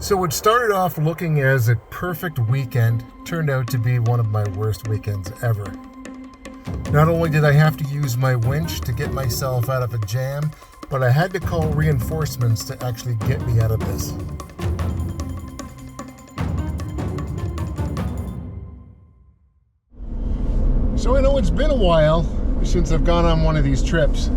So what started off looking as a perfect weekend turned out to be one of my worst weekends ever. Not only did I have to use my winch to get myself out of a jam, but I had to call reinforcements to actually get me out of this. So I know it's been a while since I've gone on one of these trips,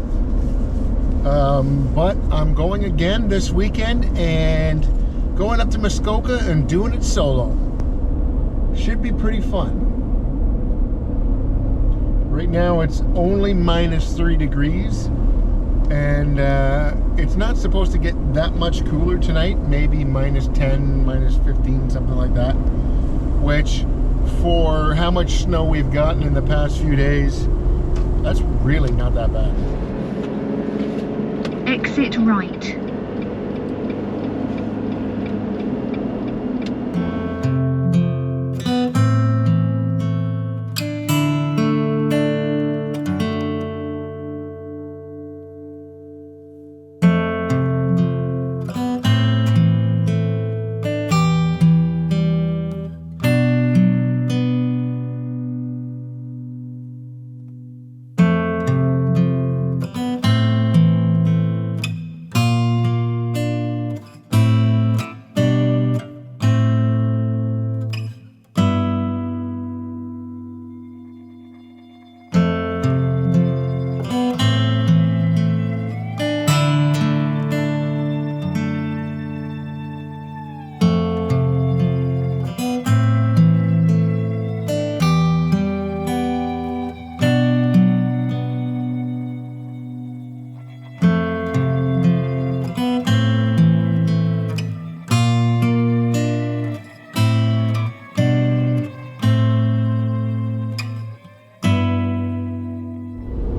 but I'm going again this weekend and going up to Muskoka and doing it solo. Should be pretty fun. Right now it's only -3 degrees, and it's not supposed to get that much cooler tonight, maybe -10, -15, something like that, which for how much snow we've gotten in the past few days, that's really not that bad. Exit right.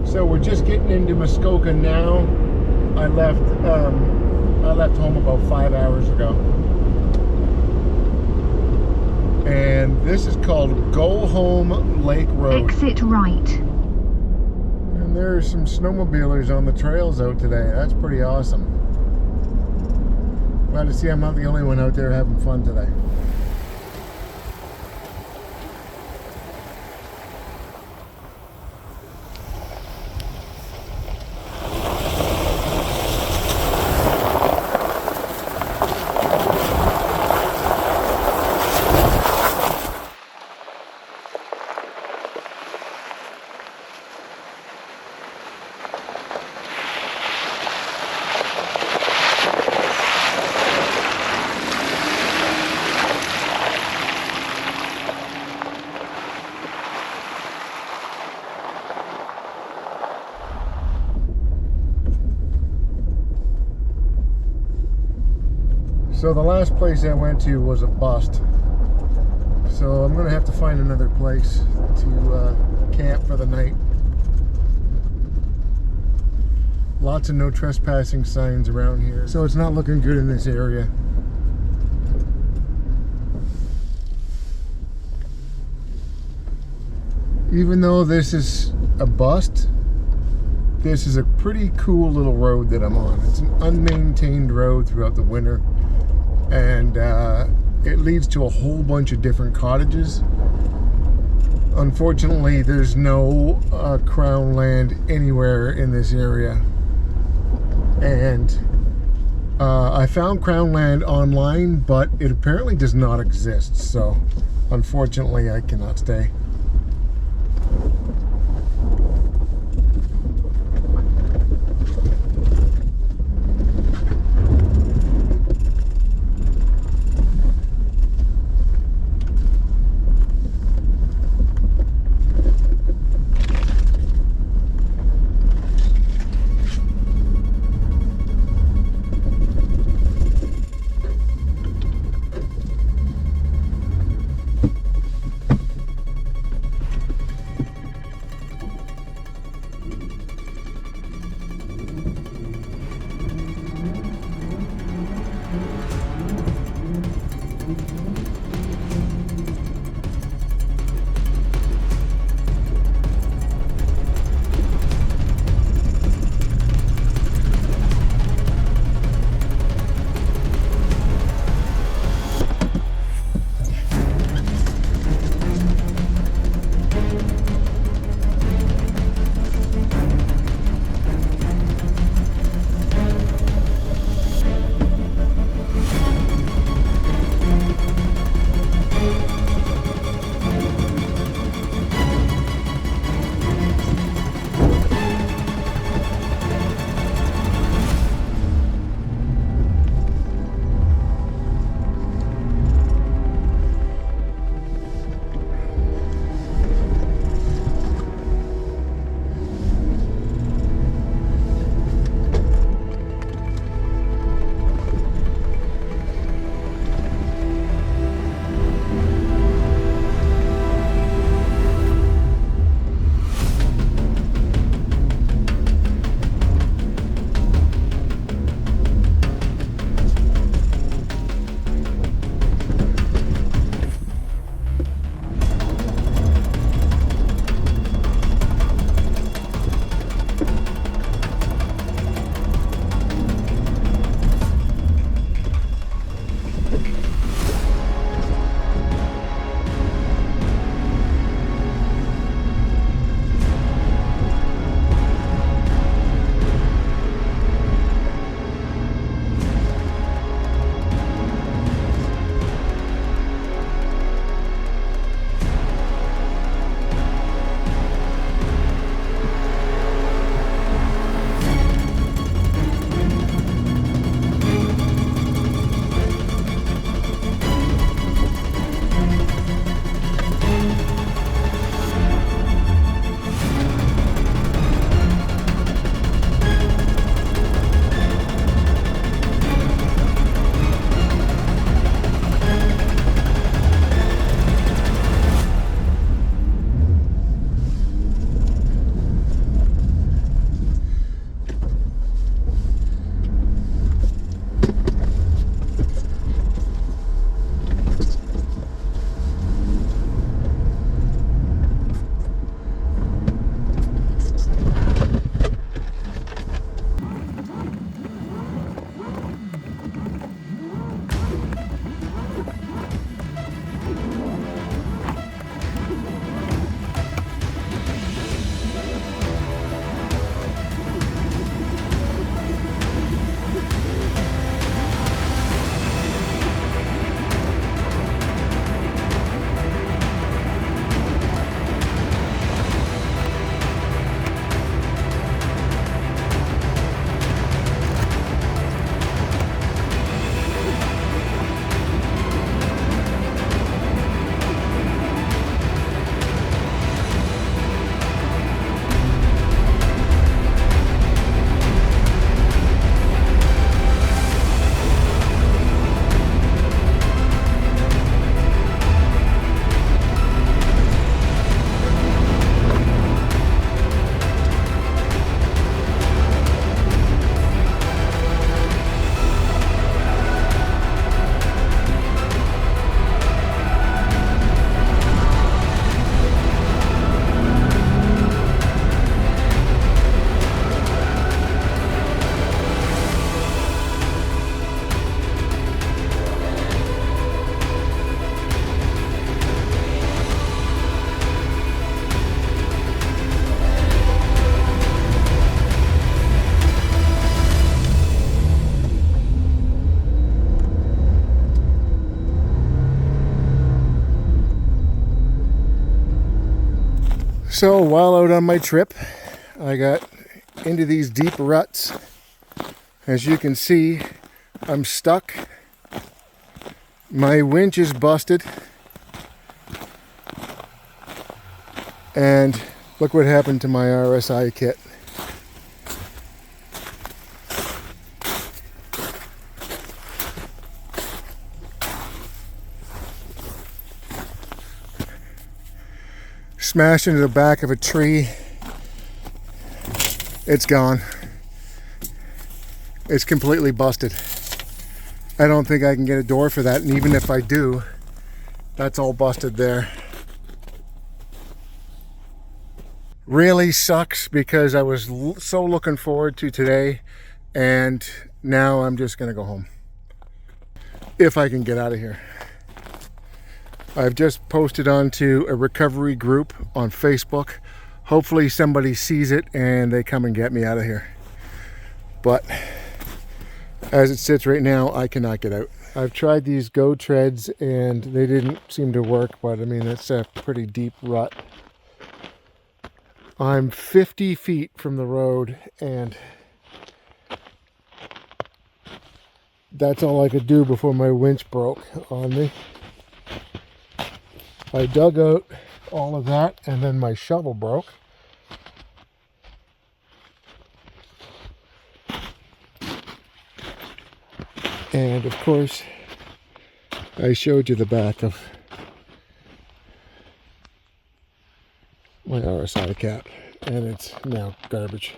So we're just getting into Muskoka now. I left home about 5 hours ago. And this is called Go Home Lake Road. Exit right. And there are some snowmobilers on the trails out today. That's pretty awesome. Glad to see I'm not the only one out there having fun today. So the last place I went to was a bust. So I'm gonna have to find another place to camp for the night. Lots of no trespassing signs around here, so it's not looking good in this area. Even though this is a bust, this is a pretty cool little road that I'm on. It's an unmaintained road throughout the winter, and it leads to a whole bunch of different cottages. Unfortunately, there's no crown land anywhere in this area, and I found crown land online, but it apparently does not exist, so unfortunately I cannot stay. So while out on my trip, I got into these deep ruts. As you can see, I'm stuck. My winch is busted. And look what happened to my RSI kit. Smashed into the back of a tree. It's gone. It's completely busted. I don't think I can get a door for that, and even if I do, that's all busted there. Really sucks because I was so looking forward to today, and now I'm just gonna go home. If I can get out of here. I've just posted onto a recovery group on Facebook. Hopefully somebody sees it and they come and get me out of here. But as it sits right now, I cannot get out. I've tried these Go treads and they didn't seem to work, but I mean, it's a pretty deep rut. I'm 50 feet from the road and that's all I could do before my winch broke on me. I dug out all of that and then my shovel broke. And of course, I showed you the back of my RSI cap and it's now garbage.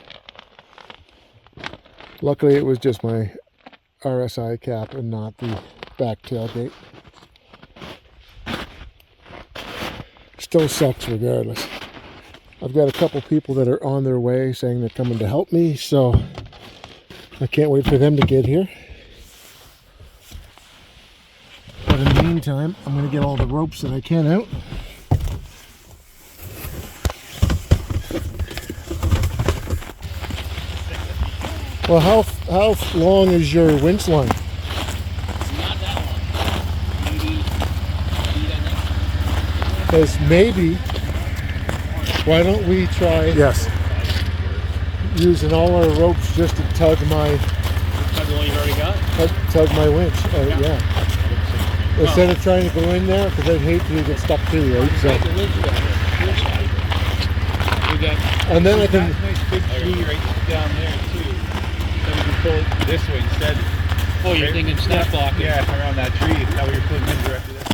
Luckily it was just my RSI cap and not the back tailgate. Still sucks regardless. I've got a couple people that are on their way saying they're coming to help me, so I can't wait for them to get here. But in the meantime, I'm going to get all the ropes that I can out. Well, how long is your winch line? Because maybe, why don't we try using all our ropes just to tug my the one you've already got? Tug my winch. Yeah. Instead of trying to go in there, because I'd hate for you to get stuck too, right? So. And then I can. Nice big tree right down there too. Then we can pull it this way instead. Oh, you're thinking step block? Yeah, around that tree. That way you're pulling in directly this way.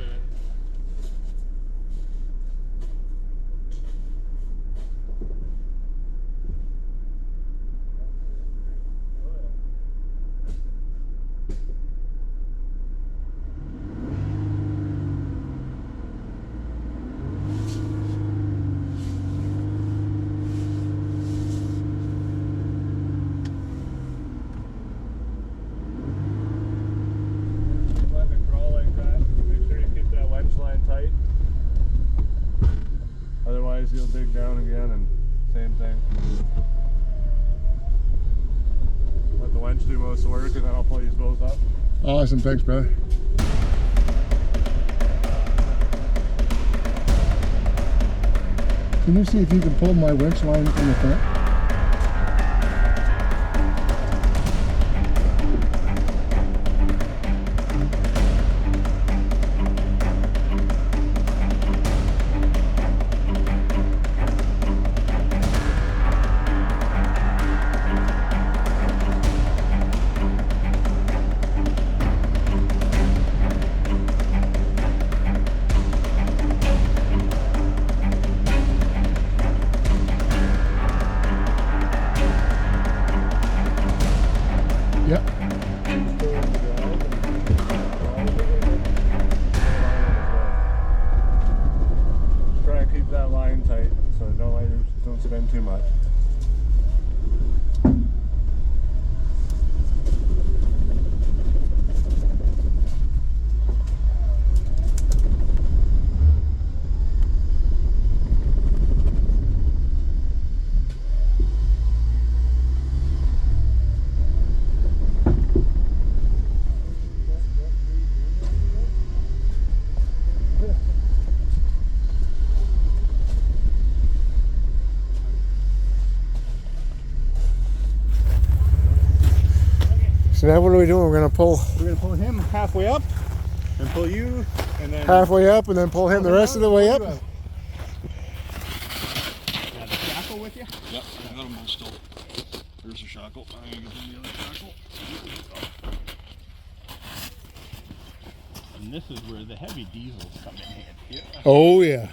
Otherwise you'll dig down again and same thing. Let the winch do most of the work and then I'll pull these both up. Awesome, thanks brother. Can you see if you can pull my winch line from the front? Yep. Try and keep that line tight so don't spin too much. So now what are we doing? We're gonna pull him halfway up and pull you, and then halfway up and then pull him the rest of the way up. Got the shackle with you? Yep, I got them all still. There's a shackle. I'm gonna give them the other shackle. And this is where the heavy diesels come in handy. Yeah. Oh yeah.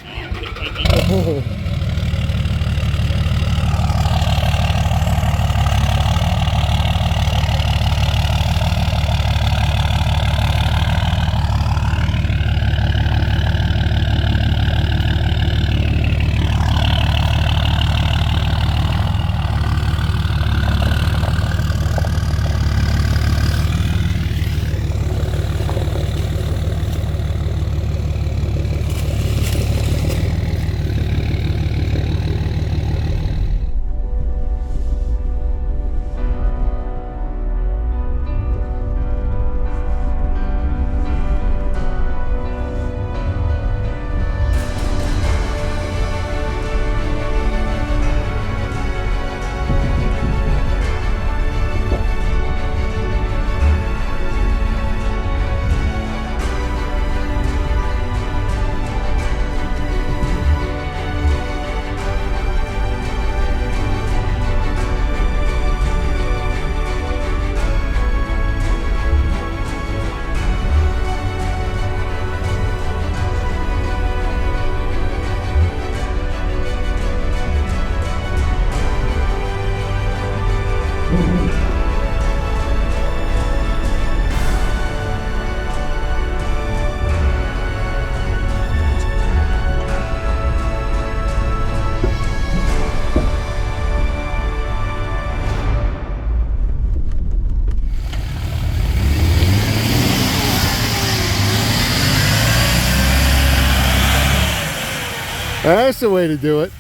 That's the way to do it.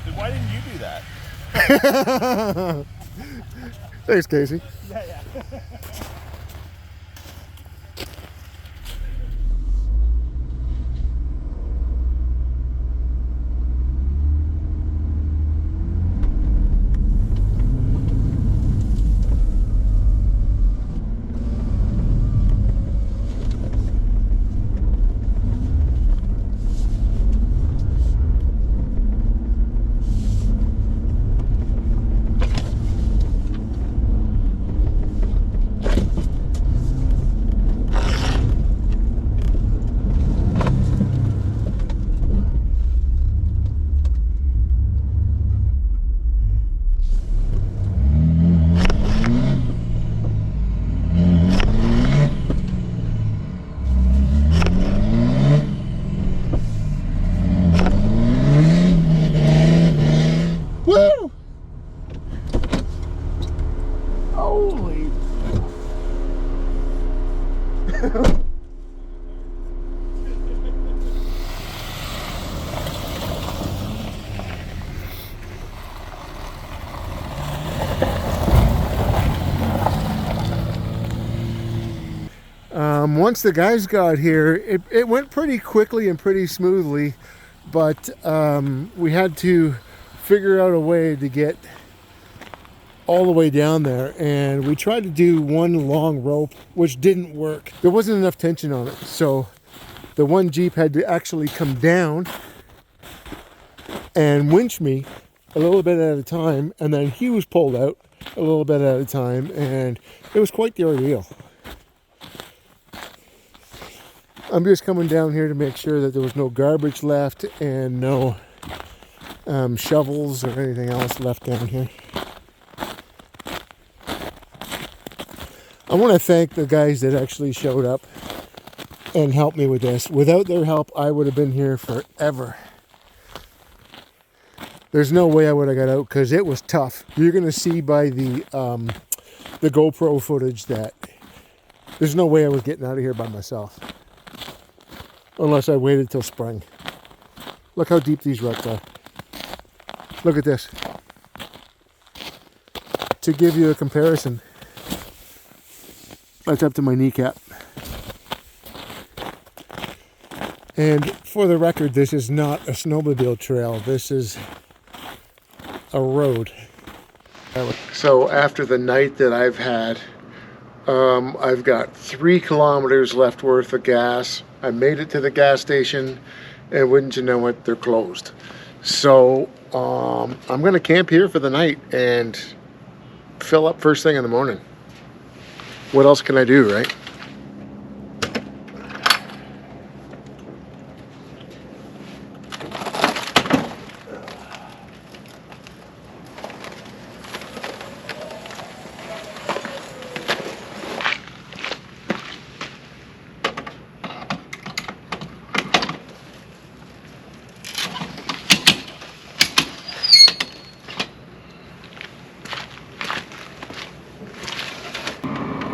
Then why didn't you do that? Thanks, Casey. Yeah. Woo! Holy. Once the guys got here, it went pretty quickly and pretty smoothly, but we had to figure out a way to get all the way down there, and we tried to do one long rope, which didn't work. There wasn't enough tension on it, so the one Jeep had to actually come down and winch me a little bit at a time, and then he was pulled out a little bit at a time, and it was quite the ordeal. I'm just coming down here to make sure that there was no garbage left and no shovels or anything else left down here. I want to thank the guys that actually showed up and helped me with this. Without their help, I would have been here forever. There's no way I would have got out because it was tough. You're going to see by the GoPro footage that there's no way I was getting out of here by myself. Unless I waited till spring. Look how deep these ruts are. Look at this. To give you a comparison, that's up to my kneecap. And for the record, this is not a snowmobile trail. This is a road. So after the night that I've had I've got 3 kilometers left worth of gas. I made it to the gas station, and wouldn't you know it, they're closed. So I'm gonna camp here for the night and fill up first thing in the morning. What else can I do, right?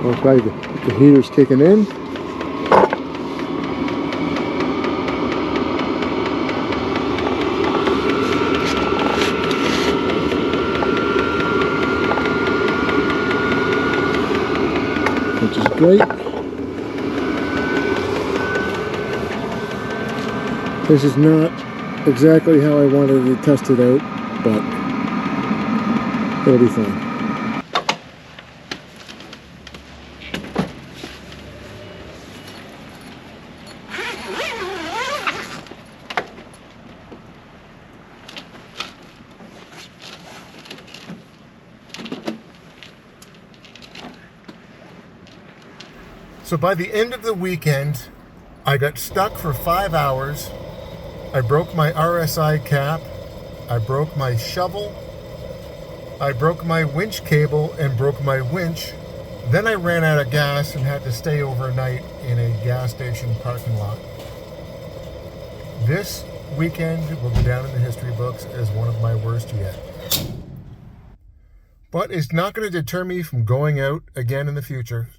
Okay, the heater's kicking in. Which is great. This is not exactly how I wanted to test it out, but it'll be fine. So by the end of the weekend, I got stuck for 5 hours. I broke my RSI cap. I broke my shovel. I broke my winch cable and broke my winch. Then I ran out of gas and had to stay overnight in a gas station parking lot. This weekend will go down in the history books as one of my worst yet. But it's not going to deter me from going out again in the future.